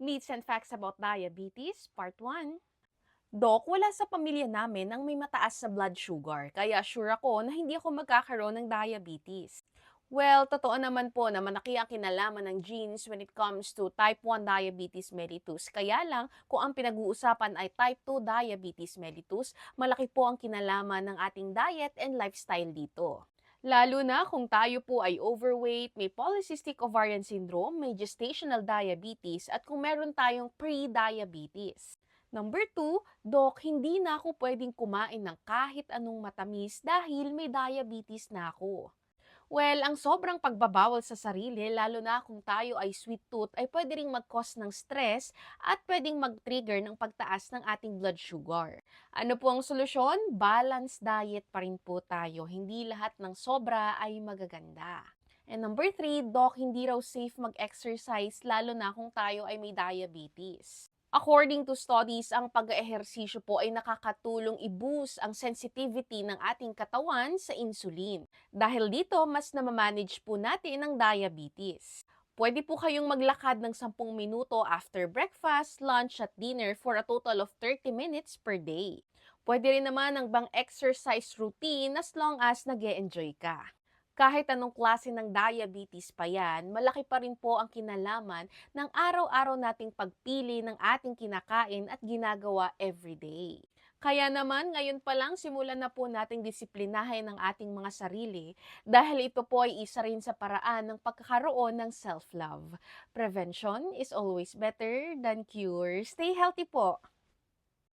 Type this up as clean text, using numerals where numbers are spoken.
Myths and Facts About Diabetes, Part 1. Dok, wala sa pamilya namin ang may mataas na blood sugar, kaya sure ako na hindi ako magkakaroon ng diabetes. Well, totoo naman po na malaki ang kinalaman ng genes when it comes to type 1 diabetes mellitus. Kaya lang, kung ang pinag-uusapan ay type 2 diabetes mellitus, malaki po ang kinalaman ng ating diet and lifestyle dito. Lalo na kung tayo po ay overweight, may polycystic ovarian syndrome, may gestational diabetes, at kung meron tayong pre-diabetes. Number 2, Dok, hindi na ako pwedeng kumain ng kahit anong matamis dahil may diabetes na ako. Well, ang sobrang pagbabawal sa sarili, lalo na kung tayo ay sweet tooth, ay pwede ring mag-cause ng stress at pwedeng mag-trigger ng pagtaas ng ating blood sugar. Ano po ang solusyon? Balanced diet pa rin po tayo. Hindi lahat ng sobra ay magaganda. And number 3, Doc, hindi raw safe mag-exercise lalo na kung tayo ay may diabetes. According to studies, ang pag-ehersisyo po ay nakakatulong i-boost ang sensitivity ng ating katawan sa insulin. Dahil dito, mas namamanage po natin ang diabetes. Pwede po kayong maglakad ng 10 minuto after breakfast, lunch at dinner for a total of 30 minutes per day. Pwede rin naman ang bang exercise routine as long as nag enjoy ka. Kahit anong klase ng diabetes pa yan, malaki pa rin po ang kinalaman ng araw-araw nating pagpili ng ating kinakain at ginagawa everyday. Kaya naman, ngayon pa lang simulan na po nating disiplinahin ang ating mga sarili dahil ito po ay isa rin sa paraan ng pagkakaroon ng self-love. Prevention is always better than cure. Stay healthy po!